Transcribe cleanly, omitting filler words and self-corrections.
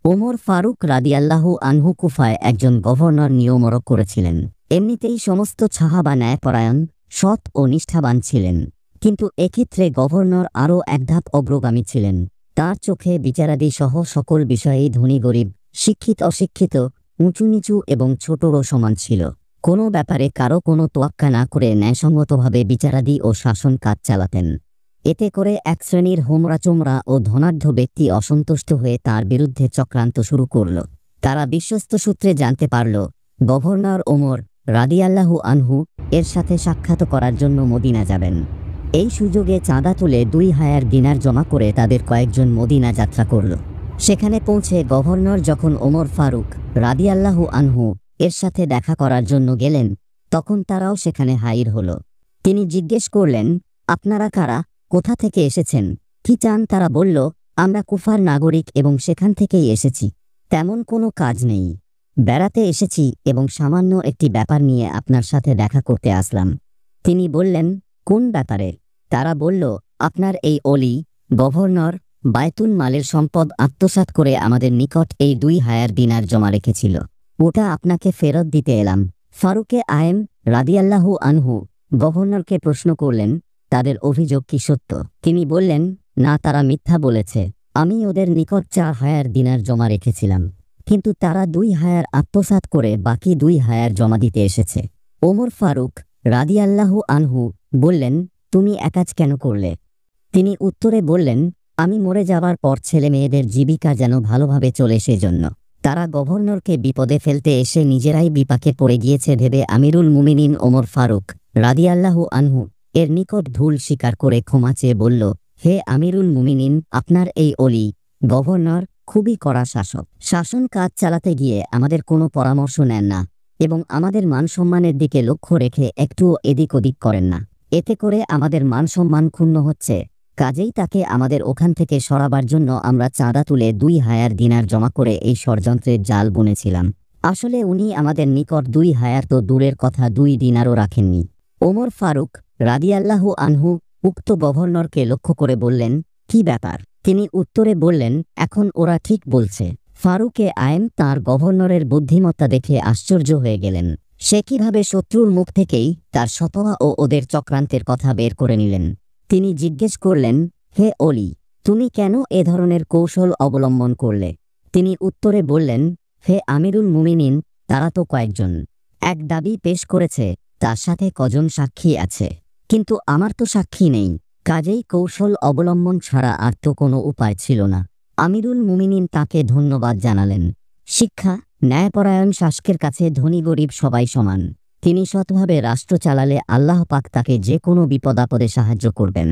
ওমর ফারুক রাদিয়াল্লাহু আনহু কুফায় একজন গভর্নর নিয়োগ করেছিলেন। এমনিতেই সমস্ত সাহাবা ন্যায়পরায়ণ, সৎ ও নিষ্ঠাবান ছিলেন, কিন্তু এক্ষেত্রে গভর্নর আরও এক ধাপ অগ্রগামী ছিলেন। তার চোখে বিচারাদি সহ সকল বিষয়েই ধনী গরিব, শিক্ষিত অশিক্ষিত, উঁচু নিচু এবং ছোটরও সমান ছিল। কোনো ব্যাপারে কারো কোনো তোয়াক্কা না করে ন্যায়সঙ্গতভাবে বিচারাদি ও শাসন কাজ চালাতেন। এতে করে এক শ্রেণীর হোমরা-চোমরা ও ধনাঢ্য ব্যক্তি অসন্তুষ্ট হয়ে তার বিরুদ্ধে চক্রান্ত শুরু করল। তারা বিশ্বস্ত সূত্রে জানতে পারল গভর্নর ওমর রাদিয়াল্লাহু আনহু এর সাথে সাক্ষাৎ করার জন্য মদিনা যাবেন। এই সুযোগে চাঁদা তুলে 2000 দিনার জমা করে তাদের কয়েকজন মদিনা যাত্রা করল। সেখানে পৌঁছে গভর্নর যখন ওমর ফারুক রাদিয়াল্লাহু আনহু এর সাথে দেখা করার জন্য গেলেন, তখন তারাও সেখানে হাজির হল। তিনি জিজ্ঞেস করলেন, আপনারা কারা, কোথা থেকে এসেছেন, কি চান? তারা বলল, আমরা কুফার নাগরিক এবং সেখান থেকেই এসেছি। তেমন কোনো কাজ নেই, বেড়াতে এসেছি এবং সামান্য একটি ব্যাপার নিয়ে আপনার সাথে দেখা করতে আসলাম। তিনি বললেন, কোন ব্যাপারে? তারা বলল, আপনার এই অলি গভর্নর বায়তুল মালের সম্পদ আত্মসাৎ করে আমাদের নিকট এই 2000 দিনার জমা রেখেছিল, ওটা আপনাকে ফেরত দিতে এলাম। ফারুকে আয়েম রাদিয়াল্লাহু আনহু গভর্নরকে প্রশ্ন করলেন, তাদের অভিযোগ কি সত্য? তিনি বললেন, না, তারা মিথ্যা বলেছে। আমি ওদের নিকট 4000 দিনার জমা রেখেছিলাম, কিন্তু তারা 2000 আত্মসাৎ করে বাকি 2000 জমা দিতে এসেছে। ওমর ফারুক রাদিয়াল্লাহু আনহু বললেন, তুমি একাজ কেন করলে? তিনি উত্তরে বললেন, আমি মরে যাওয়ার পর ছেলে মেয়েদের জীবিকা যেন ভালোভাবে চলে সেজন্য। তারা গভর্নরকে বিপদে ফেলতে এসে নিজেরাই বিপাকে পড়ে গিয়েছে ভেবে আমিরুল মুমিনিন ওমর ফারুক রাদিয়াল্লাহু আনহু এর নিকট ভুল স্বীকার করে ক্ষমা চেয়ে বলল, হে আমিরুল মুমিনিন, আপনার এই অলি গভর্নর খুবই কড়া শাসক। শাসন কাজ চালাতে গিয়ে আমাদের কোনো পরামর্শ নেন না এবং আমাদের মানসম্মানের দিকে লক্ষ্য রেখে একটুও এদিক ওদিক করেন না। এতে করে আমাদের মানসম্মান ক্ষুণ্ণ হচ্ছে। কাজেই তাকে আমাদের ওখান থেকে সরাবার জন্য আমরা চাঁদা তুলে 2000 দিনার জমা করে এই ষড়যন্ত্রের জাল বুনেছিলাম। আসলে উনি আমাদের নিকট 2000 তো দূরের কথা 2 দিনারও রাখেননি। ওমর ফারুক রাদিয়াল্লাহু আনহু উক্ত গভর্নরকে লক্ষ্য করে বললেন, কি ব্যাপার? তিনি উত্তরে বললেন, এখন ওরা ঠিক বলছে। ফারুকে আয়েম তাঁর গভর্নরের বুদ্ধিমত্তা দেখে আশ্চর্য হয়ে গেলেন। সে কিভাবে শত্রুর মুখ থেকেই তার সততা ও ওদের চক্রান্তের কথা বের করে নিলেন। তিনি জিজ্ঞেস করলেন, হে অলি, তুমি কেন এ ধরনের কৌশল অবলম্বন করলে? তিনি উত্তরে বললেন, হে আমিরুল মুমিনিন, তারা তো কয়েকজন এক দাবি পেশ করেছে, তার সাথে কজন সাক্ষী আছে, কিন্তু আমার তো সাক্ষী নেই। কাজেই কৌশল অবলম্বন ছাড়া আর তো কোনো উপায় ছিল না। আমিরুল মুমিনিন তাকে ধন্যবাদ জানালেন। শিক্ষা, ন্যায়পরায়ণ শাসকের কাছে ধনী গরিব সবাই সমান। তিনি সৎভাবে রাষ্ট্র চালালে আল্লাহ পাক তাকে যে কোনো বিপদাপদে সাহায্য করবেন।